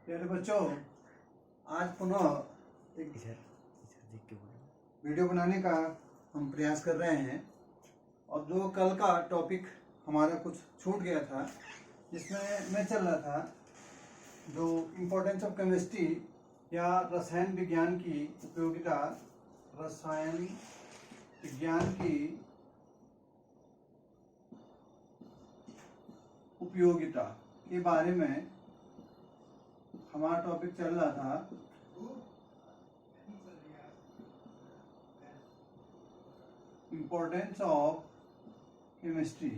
प्यारे बच्चों, आज पुनः एक वीडियो बनाने का हम प्रयास कर रहे हैं। और जो कल का टॉपिक हमारा कुछ छूट गया था, जिसमें मैं चल रहा था जो इम्पोर्टेंस ऑफ केमिस्ट्री या रसायन विज्ञान की उपयोगिता, रसायन विज्ञान की उपयोगिता के बारे में हमारा टॉपिक चल रहा था। इम्पोर्टेंस ऑफ केमिस्ट्री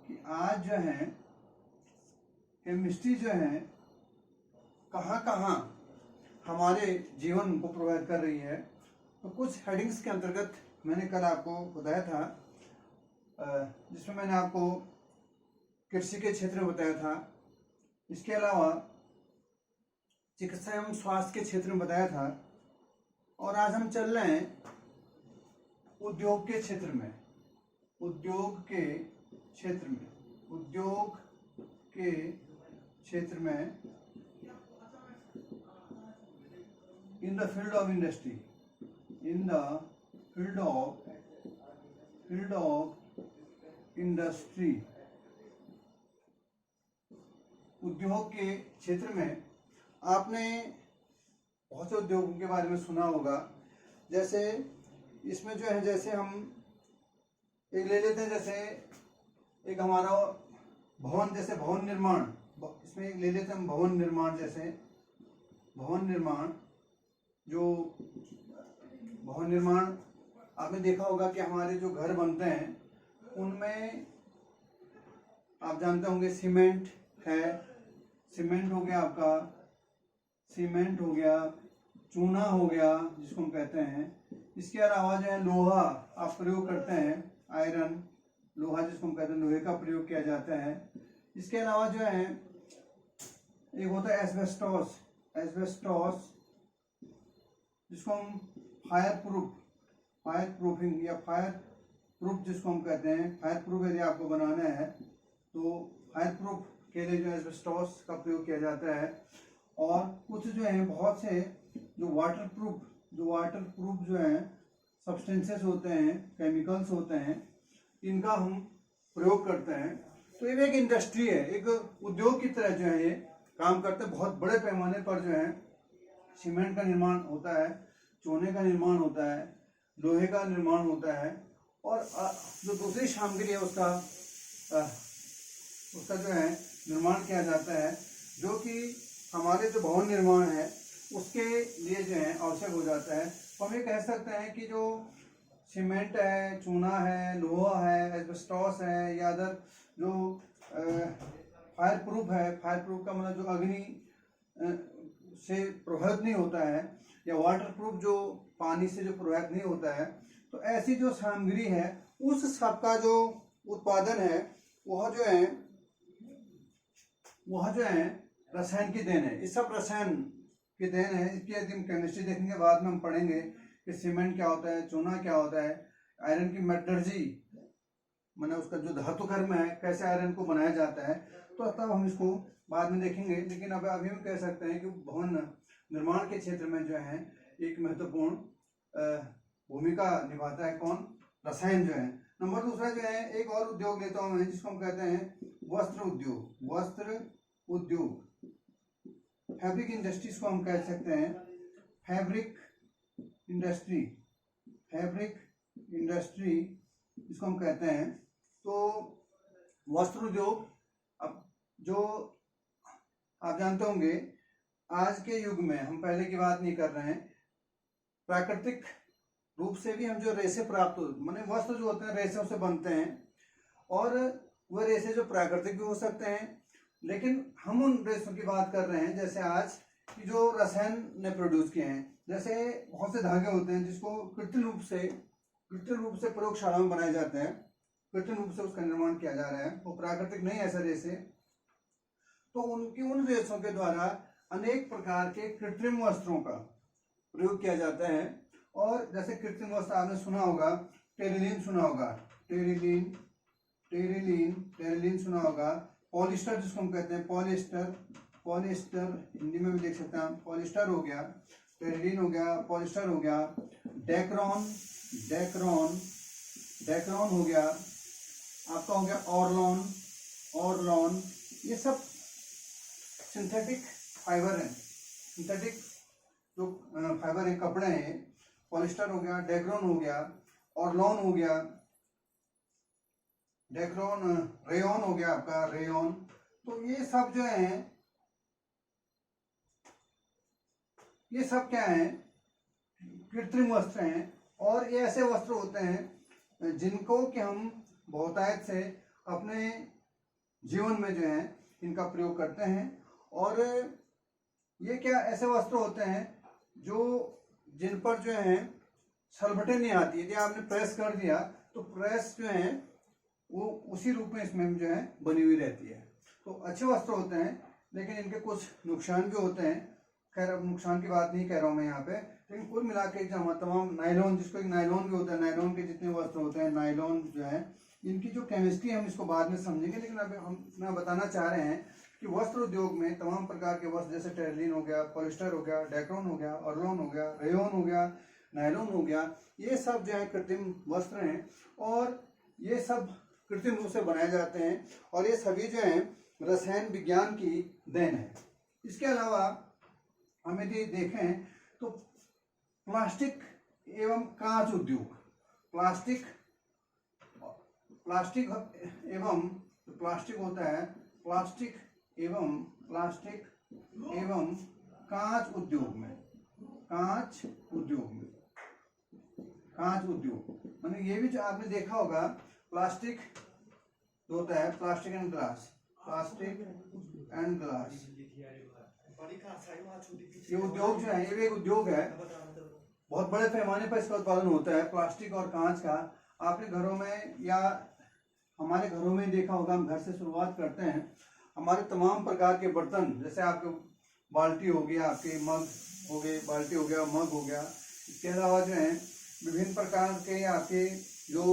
कि आज जो है केमिस्ट्री जो है कहाँ कहाँ हमारे जीवन को प्रभावित कर रही है। तो कुछ हेडिंग्स के अंतर्गत मैंने कल आपको बताया था, जिसमें मैंने आपको कृषि के क्षेत्र में बताया था। इसके अलावा चिकित्सा एवं स्वास्थ्य के क्षेत्र में बताया था। और आज हम चल रहे हैं उद्योग के क्षेत्र में। उद्योग के क्षेत्र में in the field of industry, उद्योग के क्षेत्र में आपने बहुत से उद्योगों के बारे में सुना होगा। जैसे इसमें जो है, जैसे हम एक ले लेते हैं, जैसे एक हमारा भवन, जैसे भवन निर्माण, इसमें एक ले लेते हैं हम भवन निर्माण। जैसे भवन निर्माण आपने देखा होगा कि हमारे जो घर बनते हैं उनमें आप जानते होंगे सीमेंट है, सीमेंट हो गया आपका, सीमेंट हो गया, चूना हो गया जिसको हम कहते हैं। इसके अलावा जो है लोहा आप प्रयोग करते हैं, आयरन, लोहा जिसको हम कहते हैं, लोहे का प्रयोग किया जाता है। इसके अलावा जो है एक होता है एस्बेस्टॉस जिसको हम फायर प्रूफिंग या फायर प्रूफ जिसको हम कहते हैं। फायर प्रूफ यदि आपको बनाना है तो फायर प्रूफ के लिए जो एस्बेस्टॉस का प्रयोग किया जाता है। और कुछ जो है बहुत से जो वाटर प्रूफ जो है सब्सटेंसेस होते हैं, केमिकल्स होते हैं, इनका हम प्रयोग करते हैं। तो ये एक इंडस्ट्री है, एक उद्योग की तरह जो है ये काम करते हैं। बहुत बड़े पैमाने पर जो है सीमेंट का निर्माण होता है, चूने का निर्माण होता है, लोहे का निर्माण होता है। और जो दूसरी सामग्री है उसका जो है निर्माण किया जाता है, जो कि हमारे जो भवन निर्माण है उसके लिए जो है आवश्यक हो जाता है। तो हम ये कह सकते हैं कि जो सीमेंट है, चूना है, लोहा है, एस्बेस्टॉस है, या अदर जो फायर प्रूफ है, फायर प्रूफ का मतलब जो अग्नि से प्रभावित नहीं होता है, या वाटर प्रूफ जो पानी से जो प्रभावित नहीं होता है। तो ऐसी जो सामग्री है उस सब का जो उत्पादन है वह जो है रसायन की देन है। इस सब रसायन की देन है। इसकी यदि हम केमिस्ट्री देखेंगे, बाद में हम पढ़ेंगे कि सीमेंट क्या होता है, चूना क्या होता है, आयरन की मेटलर्जी माने उसका जो धातु कर्म है, कैसे आयरन को बनाया जाता है, तो तब हम इसको बाद में देखेंगे। लेकिन अब अभी हम कह सकते हैं कि भवन निर्माण के क्षेत्र में जो है एक महत्वपूर्ण भूमिका निभाता है कौन? रसायन जो है। नंबर दूसरा जो है एक और उद्योग लेता हूँ मैं, जिसको हम कहते हैं वस्त्र उद्योग। फैब्रिक इंडस्ट्रीज को हम कह सकते हैं फैब्रिक इंडस्ट्री इसको हम कहते हैं। तो वस्त्र उद्योग, अब जो आप जानते होंगे आज के युग में, हम पहले की बात नहीं कर रहे हैं, प्राकृतिक रूप से भी हम जो रेशे प्राप्त हो, माने वस्त्र जो होते हैं रेशों से बनते हैं, और वह रेशे जो प्राकृतिक भी हो सकते हैं। लेकिन हम उन रेशों की बात कर रहे हैं जैसे आज की जो रसायन ने प्रोड्यूस किए हैं। जैसे बहुत से धागे होते हैं जिसको कृत्रिम रूप से प्रयोगशाला में बनाए जाते हैं, कृत्रिम रूप से उसका निर्माण किया जा रहा है, वो प्राकृतिक नहीं ऐसे रेशे। तो उन रेशों के द्वारा अनेक प्रकार के कृत्रिम वस्त्रों का प्रयोग किया जाता है। और जैसे कृत्रिम वस्त्र आपने सुना होगा, टेरिलीन सुना होगा, टेरिलीन सुना होगा, पॉलिस्टर जिसको हम कहते हैं पॉलिस्टर हिंदी में भी देख सकते हैं, पॉलिस्टर हो गया, टेरिलीन हो गया, पॉलिस्टर हो गया, डेक्रॉन हो गया, आपका हो गया ऑर्लॉन, ये सब सिंथेटिक फाइबर हैं, सिंथेटिक जो फाइबर है, कपड़े हैं। पॉलिस्टर हो गया, डेक्रॉन हो गया, ऑर्लॉन हो गया, रेयॉन हो गया आपका, रेयॉन। तो ये सब जो है, ये सब क्या है, कृत्रिम वस्त्र हैं। और ये ऐसे वस्त्र होते हैं जिनको कि हम बहुतायत से अपने जीवन में जो है इनका प्रयोग करते हैं। और ये क्या ऐसे वस्त्र होते हैं जो जिन पर जो है सलबटें नहीं आती। यदि आपने प्रेस कर दिया तो प्रेस जो है वो उसी रूप में इसमें जो है बनी हुई रहती है। तो अच्छे वस्त्र होते हैं, लेकिन इनके कुछ नुकसान भी होते हैं। खैर अब नुकसान की बात नहीं कह रहा हूँ मैं यहाँ पे, लेकिन कुल मिला के तमाम नायलॉन, जिसको एक नायलॉन भी होता है, नायलॉन के जितने वस्त्र होते हैं, नायलॉन जो है इनकी जो केमिस्ट्री हम इसको बाद में समझेंगे। लेकिन अभी हम बताना चाह रहे हैं कि वस्त्र उद्योग में तमाम प्रकार के वस्त्र, जैसे टेरिलीन हो गया, पॉलिस्टर हो गया, डेक्रॉन हो गया, ऑर्लॉन हो गया, रेयॉन हो गया, नायलॉन हो गया, ये सब जो है कृत्रिम वस्त्र हैं और ये सब कृत्रिम रूप से बनाए जाते हैं। और ये सभी जो है रसायन विज्ञान की देन है। इसके अलावा हम यदि देखें तो प्लास्टिक एवं कांच उद्योग, प्लास्टिक एवं प्लास्टिक होता है, प्लास्टिक एवं कांच उद्योग में, कांच उद्योग माने ये भी जो आपने देखा होगा, प्लास्टिक होता है, प्लास्टिक एंड ग्लास, ये उद्योग जो है, ये भी एक उद्योग है, बहुत बड़े पैमाने पर इसका उत्पादन होता है, प्लास्टिक और कांच का। आपने घरों में या हमारे घरों में देखा होगा, हम घर से शुरुआत करते हैं, हमारे तमाम प्रकार के बर्तन, जैसे आपके बाल्टी हो गया, आपके मग हो गए, बाल्टी हो गया, मग हो गया, इसके अलावा जो है विभिन्न प्रकार के आपके जो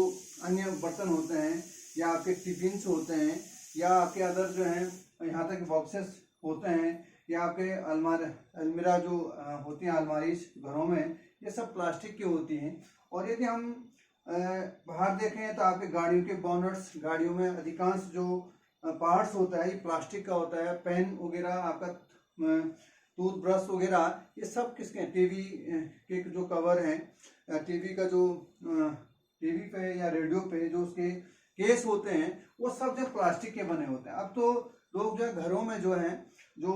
अन्य बर्तन होते हैं, या आपके टिफिन्स होते हैं, या आपके अदर जो हैं यहाँ तक बॉक्सेस होते हैं, या आपके अलमीरा जो होती हैं अलमारी घरों में, ये सब प्लास्टिक की होती हैं। और यदि हम बाहर देखें तो आपके गाड़ियों के बोनट्स, गाड़ियों में अधिकांश जो पार्ट्स होता है ये प्लास्टिक का होता है। पेन वगैरह, आपका टूथब्रश वगैरह, ये सब किसके हैं, टीवी के जो कवर हैं, टीवी का जो टीवी पे या रेडियो पे जो उसके केस होते हैं, वो सब जो प्लास्टिक के बने होते हैं। अब तो लोग जो है घरों में जो है, जो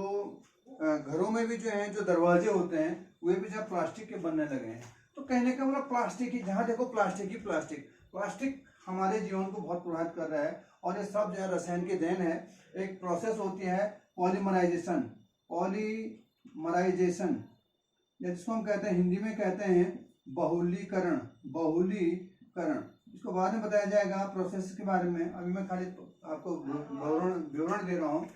घरों में भी जो है जो दरवाजे होते हैं वे भी जो प्लास्टिक के बनने लगे हैं। तो कहने का मतलब प्लास्टिक ही, जहाँ देखो प्लास्टिक हमारे जीवन को बहुत प्रभावित कर रहा है। और ये सब जो है रसायन की देन है। एक प्रोसेस होती है पॉलीमराइजेशन, या जिसको हम कहते हैं, हिंदी में कहते हैं बहुलीकरण। इसको बाद में बताया जाएगा प्रोसेस के बारे में, अभी मैं खाली आपको विवरण दे रहा हूँ।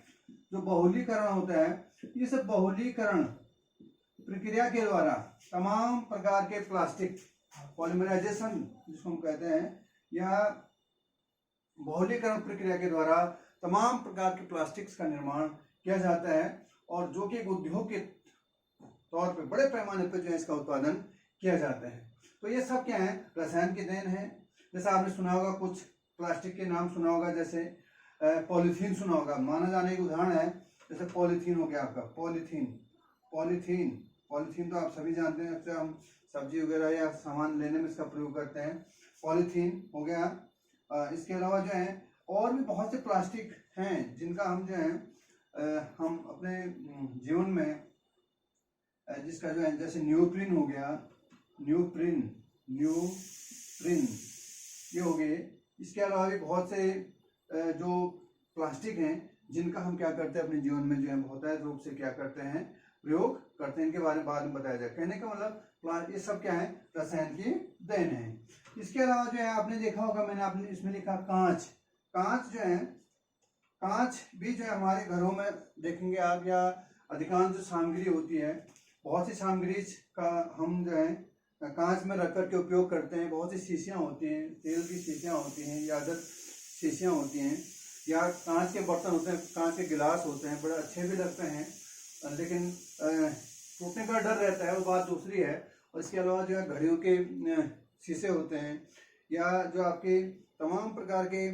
जो बहुलीकरण होता है, इस बहुलीकरण प्रक्रिया के द्वारा तमाम प्रकार के प्लास्टिक, पॉलीमराइजेशन जिसको हम कहते हैं, या बहुलीकरण प्रक्रिया के द्वारा तमाम प्रकार के प्लास्टिक्स का निर्माण किया जाता है। और जो कि एक उद्योग के तौर पे बड़े पैमाने पर जो है इसका उत्पादन किया जाता है। तो ये सब क्या है, रसायन की देन है। जैसे आपने सुना होगा, कुछ प्लास्टिक के नाम सुना होगा, जैसे पॉलीथीन सुना होगा। माना जाने की उदाहरण है, जैसे पॉलीथीन हो गया आपका, पॉलीथीन तो आप सभी जानते हैं, अक्सर हम सब्जी वगैरह या सामान लेने में इसका प्रयोग करते हैं। पॉलीथीन हो गया। इसके अलावा जो है और भी बहुत से प्लास्टिक हैं जिनका हम जो है हम अपने जीवन में, जिसका जो है जैसे न्यूप्रिन हो गया, न्यूप्रिन ये हो गए। इसके अलावा भी बहुत से जो प्लास्टिक हैं जिनका हम क्या करते हैं अपने जीवन में जो है बहुतायत रूप से क्या करते हैं, प्रयोग करते हैं। इनके बारे में बाद में बताया जाए। कहने का मतलब ये सब क्या है, रसायन की देन है। इसके अलावा जो है आपने देखा होगा, मैंने आपने इसमें लिखा कांच जो है, कांच भी जो है हमारे घरों में देखेंगे आप, या अधिकांश जो सामग्री होती है, बहुत सी सामग्री का हम जो है कांच में रख कर के उपयोग करते हैं। बहुत सी शीशियाँ होती हैं, तेल की शीशियाँ होती हैं या अदर शीशियाँ होती हैं, या कांच के बर्तन होते हैं, कांच के गिलास होते हैं, बड़े अच्छे भी लगते हैं, लेकिन टूटने का डर रहता है, वो बात दूसरी है। और इसके अलावा जो है घड़ियों के शीशे होते हैं, या जो आपके तमाम प्रकार के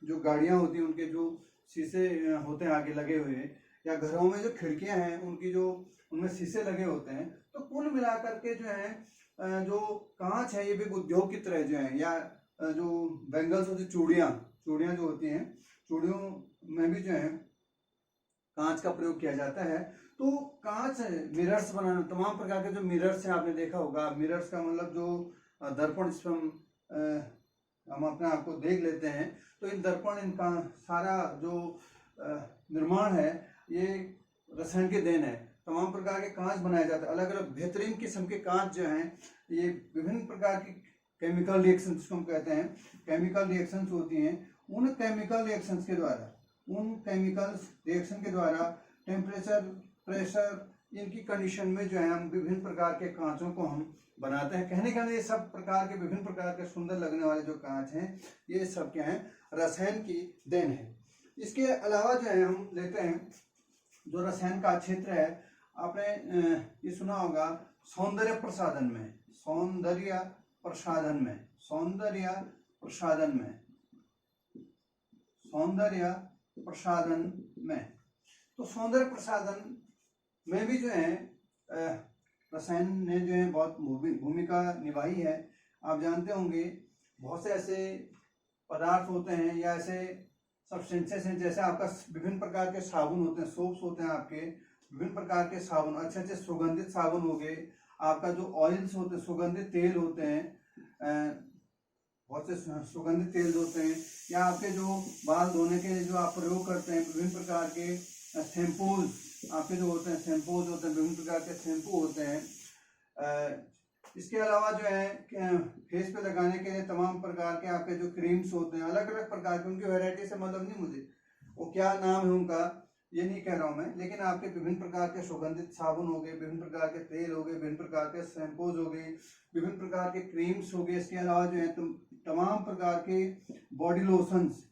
जो गाड़ियाँ होती हैं उनके जो शीशे होते हैं आगे लगे हुए, या घरों में जो खिड़कियाँ हैं उनकी जो उनमें शीशे लगे होते हैं। तो कुल मिलाकर के जो है जो कांच है ये भी उद्योग की तरह जो है, या जो बैंगल्स होती, चूड़ियाँ जो होती हैं, चूड़ियों में भी जो है कांच का प्रयोग किया जाता है। तो कांच मिरर्स बनाना, तमाम प्रकार के जो मिरर्स हैं आपने देखा होगा, मिरर्स का मतलब जो दर्पण जिसमें हम अपने आप को देख लेते हैं, तो इन दर्पण, इनका सारा जो निर्माण है ये रसायन की देन है। तमाम प्रकार के कांच बनाए जाते हैं, अलग अलग बेहतरीन किस्म के कांच जो हैं ये विभिन्न प्रकार की केमिकल रिएक्शन जिसको हम कहते हैं, केमिकल रिएक्शंस होती हैं। उन केमिकल रिएक्शंस के द्वारा टेम्परेचर, प्रेशर, इनकी कंडीशन में जो है हम विभिन्न प्रकार के कांचों को हम बनाते हैं। कहने का ये सब प्रकार के विभिन्न प्रकार के सुंदर लगने वाले जो कांच हैं ये सब क्या है, रसायन की देन है। इसके अलावा जो है हम लेते हैं जो रसायन का क्षेत्र है, आपने ये सुना होगा सौंदर्य प्रसाधन में, सौंदर्य प्रसाधन में। तो सौंदर्य प्रसाधन में भी जो है रसायन ने जो है बहुत भूमिका निभाई है। आप जानते होंगे बहुत से ऐसे पदार्थ होते हैं या ऐसे सब्सटेंसेस हैं, जैसे आपका विभिन्न प्रकार के साबुन होते हैं, सोप्स होते हैं, आपके विभिन्न प्रकार के साबुन, अच्छे अच्छे सुगंधित साबुन हो गए, आपका जो ऑयल्स होते हैं, सुगंधित तेल होते हैं, बहुत से सुगंधित तेल होते हैं, या आपके जो बाल धोने के लिए जो आप प्रयोग करते हैं विभिन्न प्रकार के शैम्पूज, आपके जो होते हैं शैम्पूज होते हैं, विभिन्न प्रकार के शैम्पू होते हैं। इसके अलावा जो है फेस पे लगाने के लिए तमाम प्रकार के आपके जो क्रीम्स होते हैं, अलग अलग प्रकार के, उनकी वैरायटी से मतलब नहीं, मुझे वो क्या नाम है उनका ये नहीं कह रहा हूँ मैं, लेकिन आपके विभिन्न प्रकार के सुगंधित साबुन हो गए, विभिन्न प्रकार के तेल हो गए, विभिन्न प्रकार के शैम्पूज हो गए, विभिन्न प्रकार के क्रीम्स हो गए। इसके अलावा जो है तमाम प्रकार के बॉडी लोशंस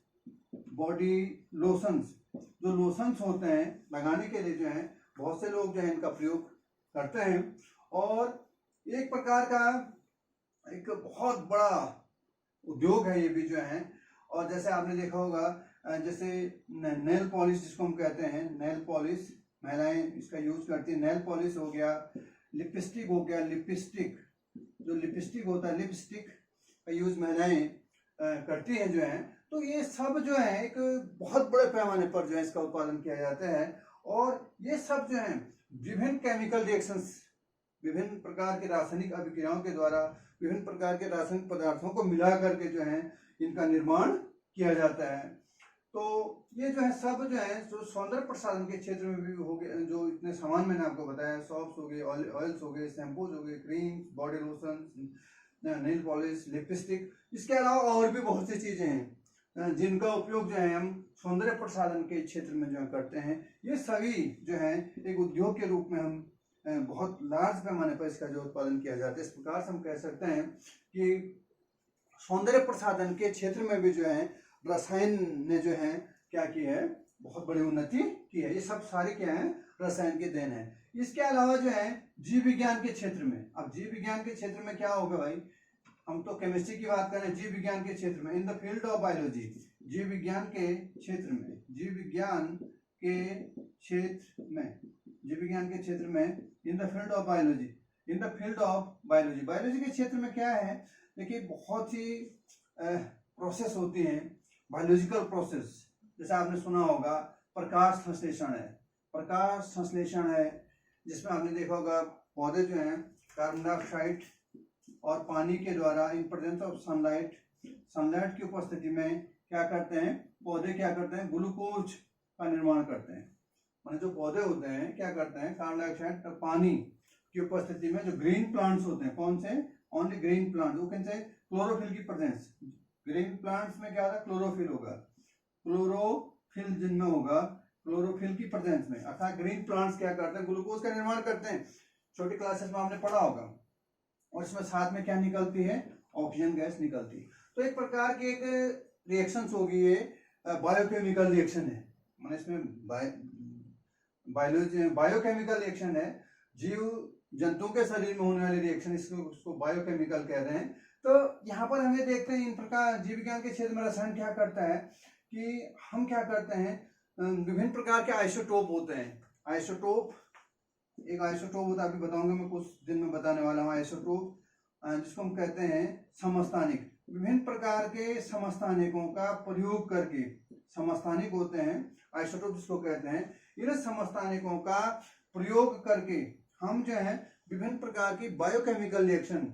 जो लोशंस होते हैं लगाने के लिए जो है बहुत से लोग जो है इनका प्रयोग करते हैं। और एक प्रकार का एक बहुत बड़ा उद्योग है ये भी जो है। और जैसे आपने देखा होगा जैसे नेल पॉलिश जिसको हम कहते हैं, नेल पॉलिश महिलाएं इसका यूज करती है, नेल पॉलिश हो गया, लिपस्टिक हो गया, लिपस्टिक होता है, लिपस्टिक का यूज महिलाएं करती हैं जो है। तो ये सब जो है एक बहुत बड़े पैमाने पर जो है इसका उत्पादन किया जाता है। और ये सब जो है विभिन्न केमिकल रिएक्शंस, विभिन्न प्रकार के रासायनिक अभिक्रियाओं के द्वारा विभिन्न प्रकार के रासायनिक पदार्थों को मिला करके जो है इनका निर्माण किया जाता है। तो ये जो है सब जो है जो सौंदर्य प्रसाधन के क्षेत्र में भी हो गए, जो इतने सामान मैंने आपको बताया, सॉप्स हो गए, ऑयल्स हो गए, शैम्पूज हो गए, creams, body lotion, nail polish, lipstick. इसके अलावा और भी बहुत सी चीजें हैं जिनका उपयोग जो है हम सौंदर्य प्रसाधन के क्षेत्र में जो है करते हैं। ये सभी जो है एक उद्योग के रूप में हम बहुत लार्ज पैमाने पर इसका जो उत्पादन किया जाता है। इस प्रकार से हम कह सकते हैं कि सौंदर्य प्रसाधन के क्षेत्र में भी जो है रसायन ने जो है क्या की है, बहुत बड़ी उन्नति की है। ये सब सारे क्या है, रसायन के देन है। इसके अलावा जो है जीव विज्ञान के क्षेत्र में, अब जीव विज्ञान के क्षेत्र में क्या होगा भाई, हम तो केमिस्ट्री की बात करें, जीव विज्ञान के क्षेत्र में in the field of biology, जीव विज्ञान के क्षेत्र में in the field of biology, biology के क्षेत्र में क्या है, देखिए बहुत सी प्रोसेस होती हैं, बायोलॉजिकल प्रोसेस। जैसे आपने सुना होगा प्रकाश संश्लेषण है, जिसमें आपने देखा होगा पौधे जो हैं कार्बन डाइऑक्साइड और पानी के द्वारा इन प्रेजेंस ऑफ सनलाइट की उपस्थिति में क्या करते हैं, पौधे क्या करते हैं, ग्लूकोज का निर्माण करते हैं। माने जो पौधे होते हैं क्या करते हैं, कार्बन डाइऑक्साइड और पानी की उपस्थिति में जो ग्रीन प्लांट्स होते हैं, कौन से, ओनली ग्रीन प्लांट, वो कैसे, क्लोरोफिल की प्रेजेंस, ग्रीन प्लांट्स में क्या होगा, क्लोरोफिल होगा, क्लोरोफिल जिनमें होगा, क्लोरोफिल की प्रेजेंस में, अर्थात ग्रीन प्लांट्स क्या करते हैं, ग्लूकोज का निर्माण करते हैं। छोटी क्लासेस में आपने पढ़ा होगा। और इसमें साथ में क्या निकलती है, ऑक्सीजन गैस निकलती है। तो एक प्रकार की एक रिएक्शंस होगी, ये बायोकेमिकल रिएक्शन है, माने इसमें बायोकेमिकल रिएक्शन है, जीव जंतुओं के शरीर में होने वाले रिएक्शन, इसको बायोकेमिकल कह रहे हैं। तो यहाँ पर हमें देखते हैं इन प्रकार जीव विज्ञान के क्षेत्र में रसायन क्या करता है कि हम क्या करते हैं, विभिन्न प्रकार के आइसोटोप होते हैं। आइसोटोप, एक आइसोटोप होता है, अभी बताऊंगा मैं, कुछ दिन में बताने वाला हूँ। आइसोटोप जिसको हम कहते हैं समस्थानिक, विभिन्न प्रकार के समस्थानिकों का प्रयोग करके, समस्थानिक होते हैं आइसोटोप जिसको कहते हैं, इन समस्थानिकों का प्रयोग करके हम जो है विभिन्न प्रकार की बायोकेमिकल रिएक्शन,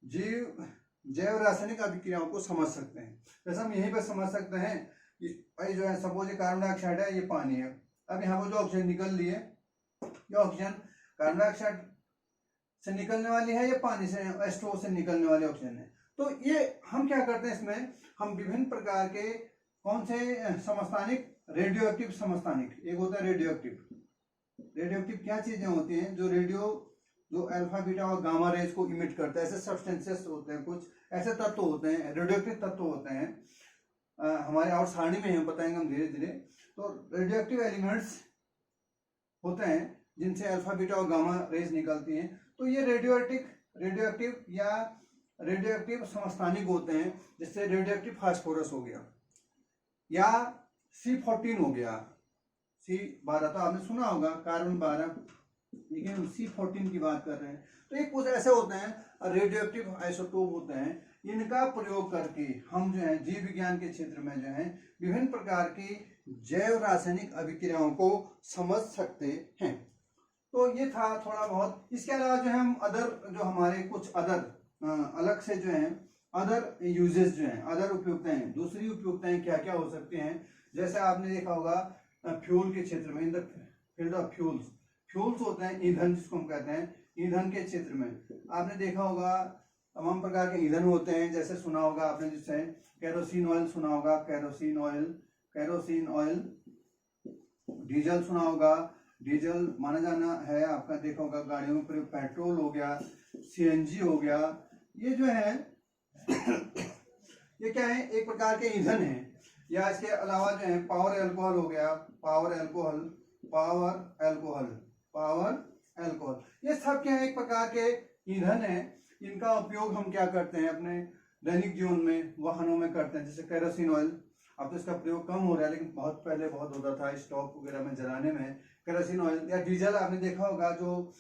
जैव रासायनिक अभिक्रियाओं को समझ सकते हैं। जैसे हम यहीं पर समझ सकते हैं कि भाई जो है सपोज ये कार्बन डाइऑक्साइड है, ये पानी है, अब यहाँ पर जो ऑक्सीजन निकल रही है, ये ऑक्सीजन कार्बन डाइऑक्साइड से निकलने वाली है, ये पानी से H2O से निकलने वाली ऑक्सीजन है। तो ये हम क्या करते हैं, इसमें हम विभिन्न प्रकार के कौन से समस्थानिक, रेडियो एक्टिव समस्थानिक, एक होता है रेडियो एक्टिव। रेडियो एक्टिव क्या चीजें होती हैं, जो अल्फा बीटा और गामा रेज को इमिट करता है, ऐसे सब्सटेंसेस होते हैं, कुछ ऐसे तत्व होते हैं, रेडियो एक्टिव तत्व होते हैं। हमारे और सारणी में हम बताएंगे हम धीरे धीरे। तो रेडियो एक्टिव एलिमेंट्स होते हैं जिनसे अल्फा बीटा और गामा रेज निकलती हैं। तो ये रेडियो एक्टिव या रेडियो एक्टिव समस्थानिक होते हैं, जिससे रेडियो एक्टिव फास्फोरस हो गया या C14 हो गया, C12 तो आपने सुना होगा, कार्बन 12, लेकिन हम C14 की बात कर रहे हैं। तो ये कुछ ऐसे होते हैं रेडियो एक्टिव आइसोटोप होते हैं, इनका प्रयोग करके हम जो है जीव विज्ञान के क्षेत्र में जो है विभिन्न प्रकार की जैव रासायनिक अभिक्रियाओं को समझ सकते हैं। तो ये था थोड़ा बहुत। इसके अलावा जो है हम जो हमारे कुछ अलग से जो है अदर यूजेस जो है, अदर उपयोगिताएं, दूसरी उपयोगिताएं क्या क्या हो सकती हैं। जैसे आपने देखा होगा फ्यूल के क्षेत्र में, in the field of fuels होते हैं ईंधन जिसको हम कहते हैं, ईंधन के क्षेत्र में आपने देखा होगा तमाम प्रकार के ईंधन होते हैं। जैसे सुना होगा आपने, जिससे केरोसिन ऑयल सुना होगा, केरोसिन ऑयल, डीजल सुना होगा, डीजल माना जाना है आपका, देखा होगा गाड़ियों में प्रयोग, पेट्रोल हो गया, CNG हो गया, ये जो है ये क्या है, एक प्रकार के ईंधन है। या इसके अलावा जो है पावर अल्कोहल हो गया, पावर अल्कोहल, ये सब क्या है, एक प्रकार के ईंधन है। इनका उपयोग हम क्या करते हैं अपने दैनिक जीवन में, वाहनों में करते हैं। जैसे केरोसिन ऑयल, अब तो इसका प्रयोग कम हो रहा है, लेकिन बहुत पहले बहुत होता था स्टॉव वगैरह में जलाने में केरोसिन ऑयल। या डीजल आपने देखा होगा, जो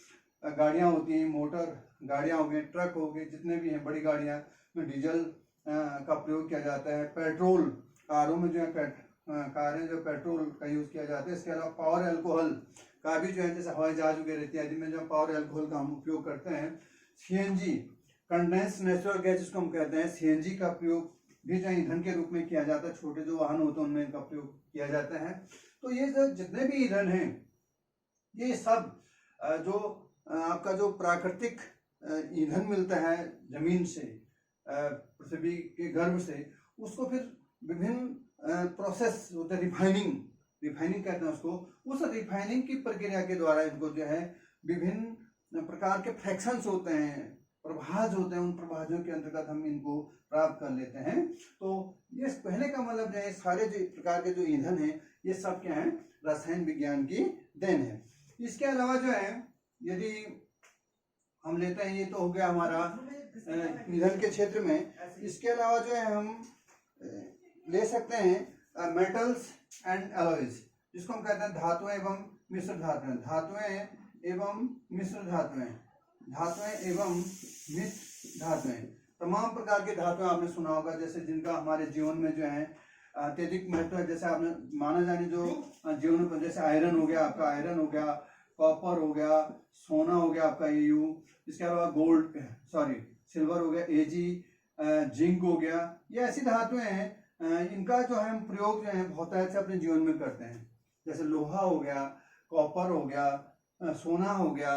गाड़ियां होती हैं, मोटर गाड़ियां हो गई, ट्रक हो गए, जितने भी हैं बड़ी गाड़ियां में डीजल का प्रयोग किया जाता है। पेट्रोल, कारों में जो है कारें जो पेट्रोल का यूज किया जाता है। इसके अलावा पावर अल्कोहल का भी जो है, जैसे हवाई जहाज वगैरह इत्यादि में जो पावर अल्कोहल का हम उपयोग करते हैं। CNG, कंडेंस नेचुरल गैस जिसको हम कहते हैं, CNG का प्रयोग भी जो ईंधन के रूप में किया जाता है। छोटे जो वाहन होते हैं उनमें इनका प्रयोग किया जाता है। तो ये जो जितने भी ईंधन हैं, ये सब जो आपका जो प्राकृतिक ईंधन मिलता है जमीन से, पृथ्वी के गर्भ से, उसको फिर विभिन्न प्रोसेस होते हैं, रिफाइनिंग कहते हैं उसको। उस रिफाइनिंग की प्रक्रिया के द्वारा इनको जो है विभिन्न प्रकार के फ्रैक्शंस होते हैं, प्रभाज होते हैं, उन प्रभाजों के अंतर्गत हम इनको प्राप्त कर लेते हैं। तो ये कहने का मतलब जो है, सारे जो प्रकार के जो ईंधन हैं, ये सब क्या है, रसायन विज्ञान की देन है। इसके अलावा जो है, यदि हम लेते हैं, ये तो हो गया हमारा ईंधन के क्षेत्र में। इसके अलावा जो है हम ले सकते हैं मेटल्स एंड एलॉयज, जिसको हम कहते हैं धातुएं एवं मिश्र धातुएं, तमाम प्रकार की धातुएं आपने सुना होगा, जैसे जिनका हमारे जीवन में जो है अत्यधिक महत्व है। जैसे आपने माना जाने जो जीवन में, जैसे आयरन हो गया आपका, कॉपर हो गया, सोना हो गया आपका Au, इसके अलावा सिल्वर हो गया Ag, जिंक हो गया। ये ऐसी धातुएं हैं, इनका जो है हम प्रयोग जो है बहुतायत से अपने जीवन में करते हैं। जैसे लोहा हो गया, कॉपर हो गया, सोना हो गया,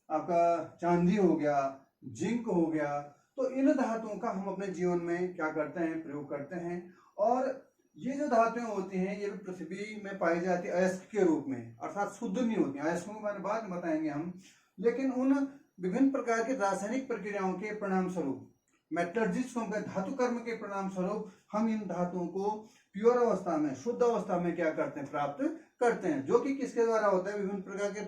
आपका चांदी हो गया, जिंक हो गया। तो इन धातुओं का हम अपने जीवन में क्या करते हैं, प्रयोग करते हैं। और ये जो धातुएं होती हैं, ये पृथ्वी में पाई जाती है अयस्क के रूप में, अर्थात शुद्ध नहीं होती। अयस्कों के बारे में बाद में बताएंगे हम। लेकिन उन विभिन्न प्रकार की रासायनिक प्रक्रियाओं के परिणाम स्वरूप, मेटलर्जी को धातु कर्म के परिणाम स्वरूप हम इन धातुओं को प्योर अवस्था में, शुद्ध अवस्था में क्या करते हैं, प्राप्त करते हैं, जो कि किसके द्वारा होता है, विभिन्न प्रकार के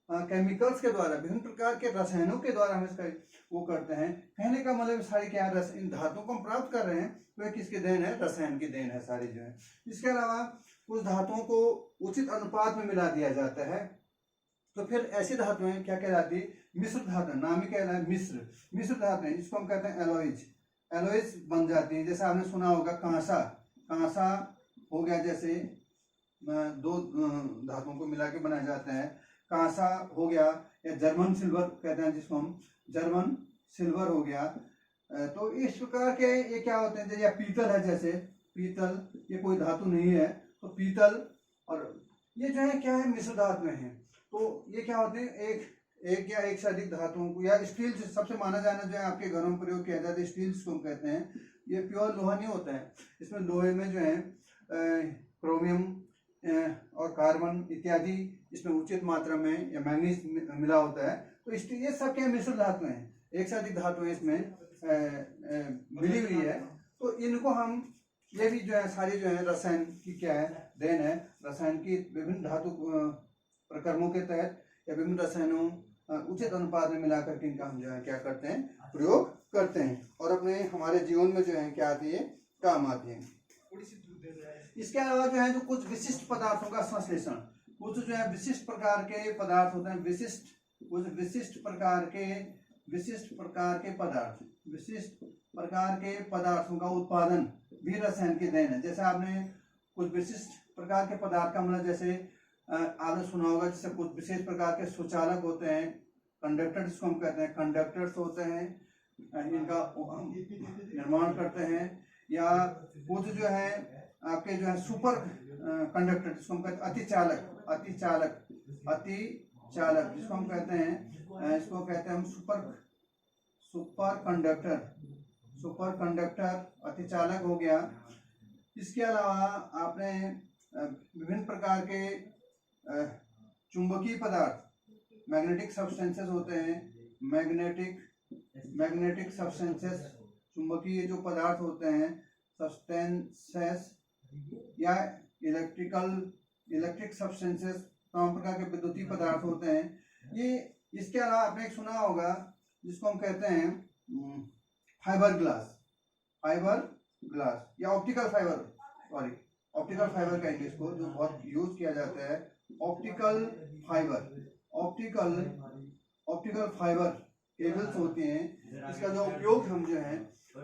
केमिकल्स के द्वारा, विभिन्न प्रकार के रसायनों के द्वारा हम इसका वो करते हैं। कहने का मतलब सारी क्या इन धातुओं को हम प्राप्त कर रहे हैं तो ये किसकी देन है, रसायन की देन है सारी जो है। इसके अलावा कुछ धातुओं को उचित अनुपात में मिला दिया जाता है, तो फिर ऐसी धातुएं क्या कहलाती है, मिश्र धातु, नाम ही कहना है मिश्र धातुएं, इसको हम कहते हैं एलॉयज बन जाती है। जैसे आपने सुना होगा कांसा हो गया, जैसे दो धातुओं को मिला के बनाया जाता है, कांसा हो गया, या जर्मन सिल्वर कहते हैं जिसको हम, जर्मन सिल्वर हो गया। तो इस प्रकार के ये क्या होते हैं, या पीतल है, जैसे पीतल ये कोई धातु नहीं है, तो पीतल, और ये जो है क्या है, मिश्र धातु में है। तो ये क्या होते हैं, एक या एक से अधिक धातुओं को, या स्टील सबसे माना जाना जो है आपके घरों में प्रयोग किया जाता है, स्टील को हम कहते हैं। ये प्योर लोहा नहीं होता है, इसमें लोहे में जो है क्रोमियम और कार्बन इत्यादि इसमें उचित मात्रा में, या मैंगनीज मिला होता है। तो ये सब क्या मिश्र धातु हैं, एक से अधिक धातुएं इसमें मिली हुई है। तो इनको हम, ये भी जो है सारी जो है रसायन की क्या है, देन है। रसायन की विभिन्न धातु प्रक्रमों के तहत या विभिन्न रसायनों उचित अनुपात में मिलाकर के इनका हम जो है क्या करते हैं, प्रयोग करते हैं, और अपने हमारे जीवन में जो है क्या आती है, काम आती है। इसके अलावा जो है जो कुछ विशिष्ट पदार्थों का संश्लेषण, कुछ जो है विशिष्ट प्रकार के पदार्थ होते हैं, विशिष्ट प्रकार के पदार्थों का उत्पादन भी रसायन की देन है। जैसे आपने कुछ विशिष्ट प्रकार के पदार्थ का मतलब, जैसे आपने सुना होगा, जैसे कुछ विशेष प्रकार के सुचालक होते हैं, कंडक्टर जिसको हम कहते हैं, कंडक्टर्स होते हैं, इनका निर्माण करते हैं। या कुछ जो है आपके जो है सुपर कंडक्टर जिसको हम कहते हैं, अतिचालक जिसको हम कहते हैं, इसको कहते हैं हम सुपर कंडक्टर अतिचालक हो गया। इसके अलावा आपने विभिन्न प्रकार के चुंबकीय पदार्थ, मैग्नेटिक सब्सटेंसेस होते हैं, मैग्नेटिक सब्सटेंसेस, चुंबकीय जो पदार्थ होते हैं, सब्सटेंसेस, या इलेक्ट्रिक सब्सटेंसेस, तमाम प्रकार के विद्युतीय पदार्थ होते हैं ये। इसके अलावा आपने एक सुना होगा जिसको हम कहते हैं फाइबर ग्लास या ऑप्टिकल फाइबर कहेंगे इसको, जो बहुत यूज किया जाता है, ऑप्टिकल फाइबर केबल्स होती हैं। इसका जो उपयोग हम जो है,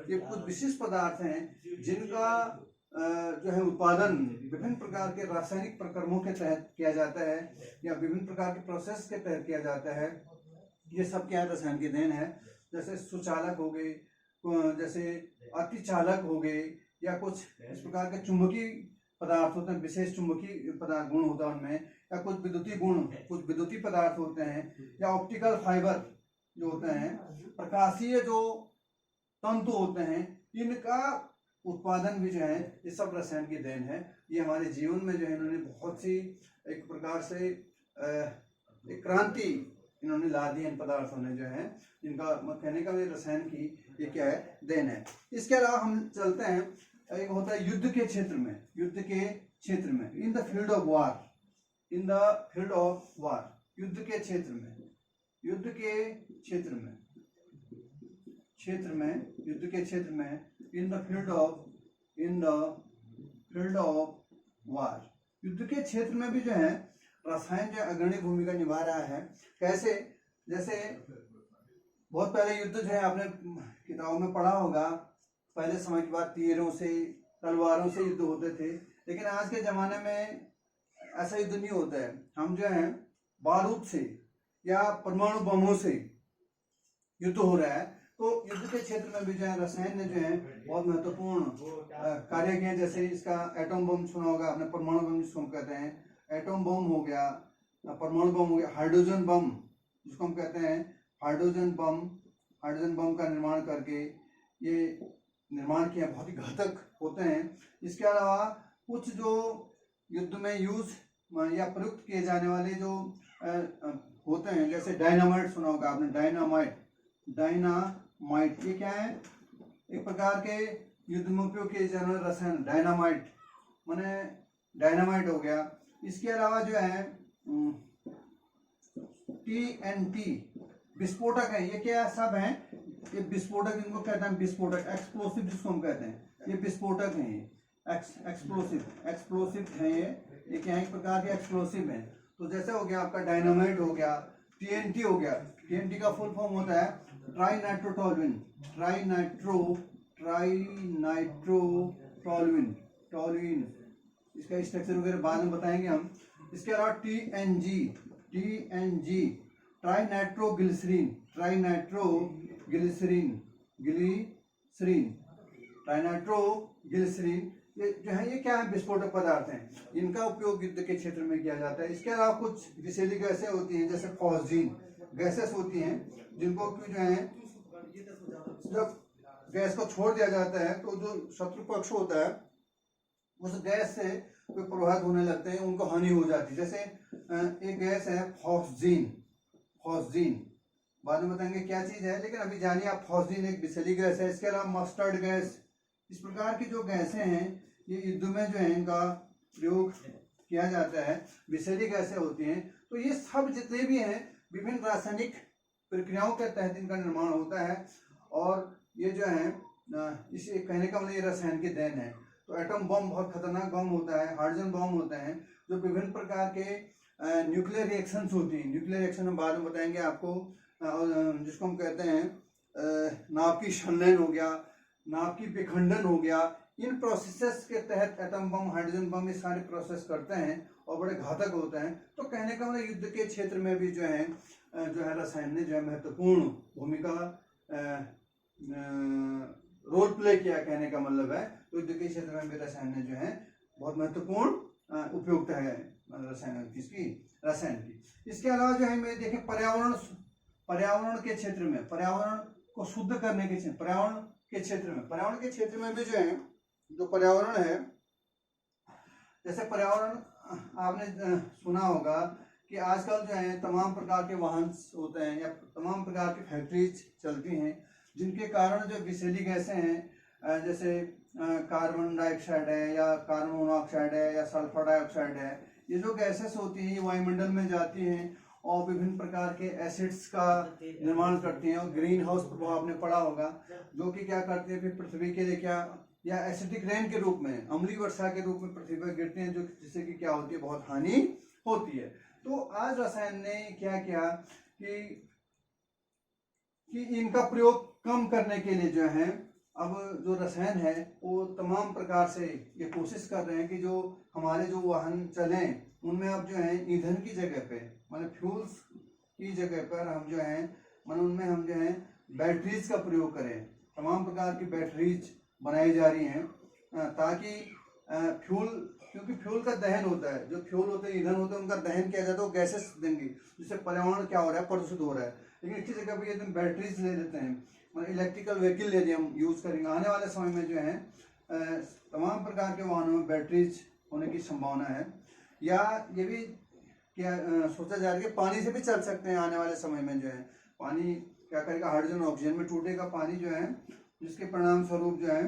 ये कुछ विशिष्ट पदार्थ हैं जिनका जो है उत्पादन विभिन्न प्रकार के रासायनिक प्रक्रमों के तहत किया जाता है, या विभिन्न प्रकार के प्रोसेस के तहत किया जाता है। ये सब क्या है, रसायन की देन है। जैसे सुचालक हो गए, जैसे अतिचालक हो गए, या कुछ इस प्रकार के चुंबकीय पदार्थ होते हैं, विशेष चुंबकीय पदार्थ गुण होता है उनमें, या कुछ विद्युतीय पदार्थ होते हैं, या ऑप्टिकल फाइबर जो होते हैं, प्रकाशीय जो तंतु होते हैं, इनका उत्पादन भी जो है ये सब रसायन की देन है। ये हमारे जीवन में जो है इन्होंने बहुत सी एक प्रकार से एक क्रांति इन्होंने ला दी, इन पदार्थों ने जो है, इनका कहने का रसायन की ये क्या है, देन है। इसके अलावा हम चलते हैं, एक होता है युद्ध के क्षेत्र में, in the field of war, in the field of war, युद्ध के क्षेत्र में भी जो है रसायन जो अग्रणी भूमिका निभा रहा है। कैसे, जैसे बहुत पहले युद्ध जो है आपने किताबों में पढ़ा होगा, पहले समय की बात, तीरों से, तलवारों से युद्ध होते थे। लेकिन आज के ज़माने में ऐसा युद्ध नहीं होता है, हम जो है बारूद से या परमाणु बमों से युद्ध हो रहा है। तो युद्ध के क्षेत्र में भी जो है रसायन ने जो है बहुत महत्वपूर्ण कार्य किया। जैसे इसका एटम बम सुना होगा आपने, परमाणु बम जिसको हम कहते हैं, एटम बम हो गया, परमाणु बम हो गया, हाइड्रोजन बम जिसको हम कहते हैं, हाइड्रोजन बम का निर्माण करके ये निर्माण किया, बहुत ही घातक होते हैं। इसके अलावा कुछ जो युद्ध में यूज या प्रयुक्त किए जाने वाले जो होते हैं, जैसे डायनामाइट सुना होगा आपने, डायनामाइट ये क्या है, एक प्रकार के युद्ध में उपयोग किए जाने वाले रसायन, डायनामाइट माने डायनामाइट हो गया। इसके अलावा जो है TNT विस्फोटक है। ये क्या सब है? ये विस्फोटक, इनको कहते हैं विस्फोटक, एक्सप्लोसिव जिसको हम कहते हैं, ये विस्फोटक हैं। ये एक्सप्लोसिव हैं। ये क्या है? एक प्रकार के एक्सप्लोसिव हैं। तो जैसे हो गया आपका डायनामाइट हो गया, TNT हो गया। TNT का फुल फॉर्म होता है ट्राइनाइट्रोटोलुइन। टोलुइन, इसका स्ट्रक्चर वगैरह बाद में बताएंगे हम। इसके अलावा TNG ट्राइनाइट्रोग्लिसरीन, ये जो है ये क्या है? विस्फोटक पदार्थ हैं। इनका उपयोग युद्ध के क्षेत्र में किया जाता है। इसके अलावा कुछ विषैली गैसें होती हैं, जैसे फॉस्जीन गैसेस होती हैं, जिनको कि जो है जब गैस को छोड़ दिया जाता है तो जो शत्रु पक्ष होता है उस गैस से वे प्रभावित होने लगते हैं, उनको हानि हो जाती है। जैसे एक गैस है फॉस्जीन, बाद में बताएंगे क्या चीज है, लेकिन अभी जानिए आप, फॉस्जीन एक विषैली गैस है। इसके अलावा मस्टर्ड गैस, इस प्रकार की जो गैसें हैं ये युद्ध में जो है इनका प्रयोग किया जाता है, विषैली गैसें होती हैं। तो ये सब जितने भी हैं विभिन्न रासायनिक प्रक्रियाओं के तहत इनका निर्माण होता है। और ये जो है इसे कहने का मतलब ये रसायन की देन है। तो एटम बम बहुत खतरनाक बम होता है, हाइड्रोजन बम होते हैं, जो विभिन्न प्रकार के न्यूक्लियर रिएक्शंस होती हैं। न्यूक्लियर रिएक्शन हम बाद में बताएंगे आपको, जिसको हम कहते हैं नाभिक की संलयन हो गया, नाभिक की विखंडन हो गया। इन प्रोसेसेस के तहत एटम बम, हाइड्रोजन बम, ये सारे प्रोसेस करते हैं और बड़े घातक होते हैं। तो कहने का मतलब युद्ध के क्षेत्र में भी जो है रसायन ने जो है महत्वपूर्ण भूमिका रोल प्ले किया, कहने का मतलब है। तो युद्ध के क्षेत्र में भी रसायन ने जो है बहुत महत्वपूर्ण उपयोगिता है रसायन की। इसके अलावा जो है मैं देखें पर्यावरण के क्षेत्र में, पर्यावरण को शुद्ध करने के क्षेत्र, पर्यावरण के क्षेत्र में भी जो है, जो पर्यावरण है, जैसे पर्यावरण आपने सुना होगा कि आजकल जो है तमाम प्रकार के वाहन होते हैं या तमाम प्रकार की फैक्ट्रीज चलती हैं, जिनके कारण जो विषैली गैसें हैं, जैसे कार्बन डाइऑक्साइड है या कार्बन मोनोऑक्साइड है या सल्फर डाइऑक्साइड है, ये जो गैसेस होती हैं ये वायुमंडल में जाती हैं और विभिन्न प्रकार के एसिड्स का निर्माण करती हैं। और ग्रीन हाउस प्रभाव आपने पढ़ा होगा, जो कि क्या करती है, फिर पृथ्वी के लिए क्या, या एसिडिक रेन के रूप में, अम्लीय वर्षा के रूप में पृथ्वी पर गिरते हैं, जो जिससे कि क्या होती है, बहुत हानि होती है। तो आज रसायन ने क्या किया कि इनका प्रयोग कम करने के लिए जो है अब जो रसायन है वो तमाम प्रकार से ये कोशिश कर रहे हैं कि जो हमारे जो वाहन चलें उनमें अब जो है ईंधन की जगह पे, मतलब फ्यूल्स की जगह पर हम जो है उनमें हम जो है बैटरीज का प्रयोग करें। तमाम प्रकार की बैटरीज बनाई जा रही हैं ताकि फ्यूल, क्योंकि फ्यूल का दहन होता है, जो फ्यूल होते हैं, ईंधन होते हैं, उनका दहन किया जाता है, वो गैसेस देंगी, जिससे पर्यावरण क्या हो रहा है, प्रदूषित हो रहा है। लेकिन इसी जगह पर यदि बैटरीज ले लेते हैं, मतलब इलेक्ट्रिकल व्हीकल यदि हम यूज़ करेंगे, आने वाले समय में जो है तमाम प्रकार के वाहनों में बैटरीज होने की संभावना है। या ये भी क्या सोचा जा रहा है कि पानी से भी चल सकते हैं आने वाले समय में। जो है पानी क्या करेगा, हाइड्रोजन ऑक्सीजन में टूटेगा पानी जो है, जिसके परिणाम स्वरूप जो है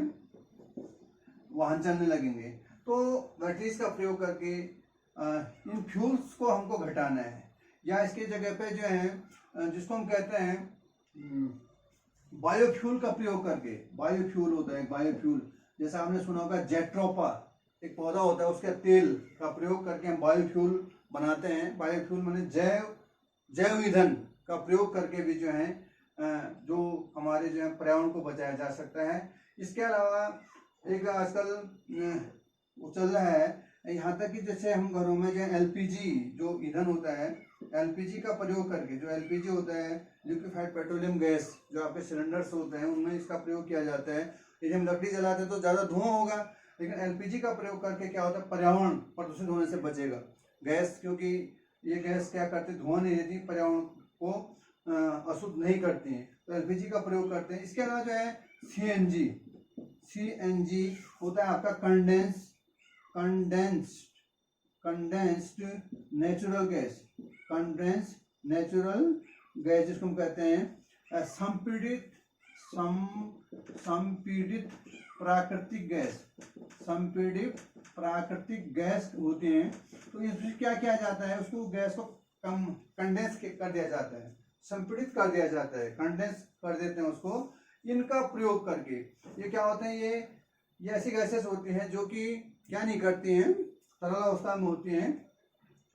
वाहन चलने लगेंगे। तो बैटरीज का प्रयोग करके इन फ्यूल्स को हमको घटाना है, या इसके जगह पे जो है जिसको हम कहते हैं बायोफ्यूल का प्रयोग करके, बायोफ्यूल होता है बायोफ्यूल, जैसा आपने सुना होगा जेट्रोपा एक पौधा होता है, उसके तेल का प्रयोग करके हम बायोफ्यूल बनाते हैं। बायोफ्यूल माने जैव ईंधन का प्रयोग करके भी जो है जो हमारे जो है पर्यावरण को बचाया जा सकता है। इसके अलावा एक आजकल वो चल रहा है, यहाँ तक कि जैसे हम घरों में जो एलपीजी जो ईंधन होता है, एलपीजी का प्रयोग करके, जो एलपीजी होता है लिक्विफाइड पेट्रोलियम गैस, जो आपके सिलेंडर्स होते हैं उनमें इसका प्रयोग किया जाता है। यदि हम लकड़ी जलाते हैं तो ज़्यादा धुआं होगा, लेकिन एलपीजी का प्रयोग करके क्या होता है, पर्यावरण प्रदूषित होने से बचेगा गैस, क्योंकि ये गैस क्या करती है, धुआं नहीं देती, पर्यावरण को अशुद्ध नहीं करती है, तो एलपीजी का प्रयोग करते हैं। इसके अलावा जो है सीएनजी होता है आपका कंडेंस्ड नेचुरल गैस, जिसको हम कहते हैं संपीड़ित प्राकृतिक प्राकृतिक गैस होते हैं, तो इसमें क्या किया जाता है, उसको गैस को कम कंडेंस कर दिया जाता है, संपीड़ित कर दिया जाता है, कंडेंस कर देते हैं उसको। इनका प्रयोग करके ये क्या होते हैं, ये ऐसी गैसेस होती हैं जो कि क्या नहीं करती हैं, तरल अवस्था में होती हैं,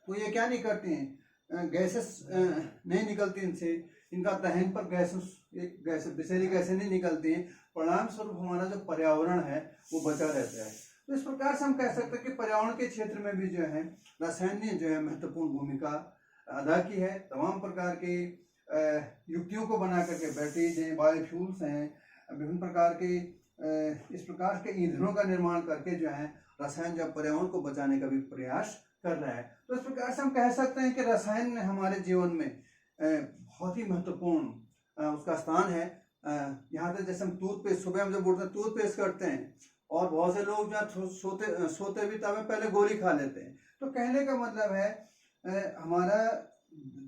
तो ये क्या नहीं करती हैं, गैसेस नहीं निकलती इनसे, इनका दहन पर गैस विषैली गैसें नहीं निकलती हैं, परिणाम स्वरूप हमारा जो पर्यावरण है वो बचा रहता है। तो इस प्रकार से हम कह सकते हैं कि पर्यावरण के क्षेत्र में भी जो है रसायन ने जो है महत्वपूर्ण भूमिका अदा की है। तमाम प्रकार के युक्तियों को बना करके बैटरीज हैं, बायोफ्यूल्स हैं, विभिन्न प्रकार के इस प्रकार के ईंधनों का निर्माण करके जो है रसायन जो पर्यावरण को बचाने का भी प्रयास कर रहा है। तो इस प्रकार से हम कह सकते हैं कि रसायन ने हमारे जीवन में बहुत ही महत्वपूर्ण उसका स्थान है। यहाँ तक जैसे हम टूथपेस्ट, सुबह हम जब उठते हैं टूथपेस्ट करते हैं, और बहुत से लोग जो सोते भी तब पहले गोली खा लेते हैं। तो कहने का मतलब है हमारा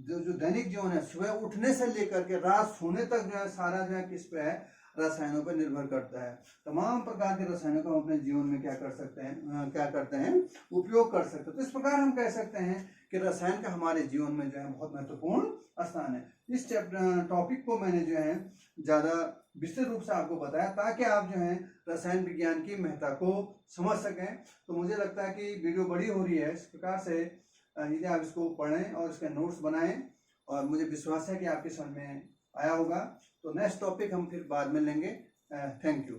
जो दैनिक जीवन है, सुबह उठने से लेकर के रात सोने तक जो है सारा जो है किस पे है, रसायनों पर निर्भर करता है। तमाम प्रकार के रसायनों को हम अपने जीवन में क्या कर सकते हैं, क्या करते हैं, उपयोग कर सकते हैं। तो इस प्रकार हम कह सकते हैं कि रसायन का हमारे जीवन में जो है बहुत महत्वपूर्ण स्थान है। इस टॉपिक को मैंने जो है ज़्यादा विस्तृत रूप से आपको बताया ताकि आप जो है रसायन विज्ञान की महत्ता को समझ सकें। तो मुझे लगता है कि वीडियो बड़ी हो रही है, इस प्रकार से यदि आप इसको पढ़ें और इसके नोट्स बनाएं, और मुझे विश्वास है कि आपकी समझ में आया होगा। तो नेक्स्ट टॉपिक हम फिर बाद में लेंगे। Thank you.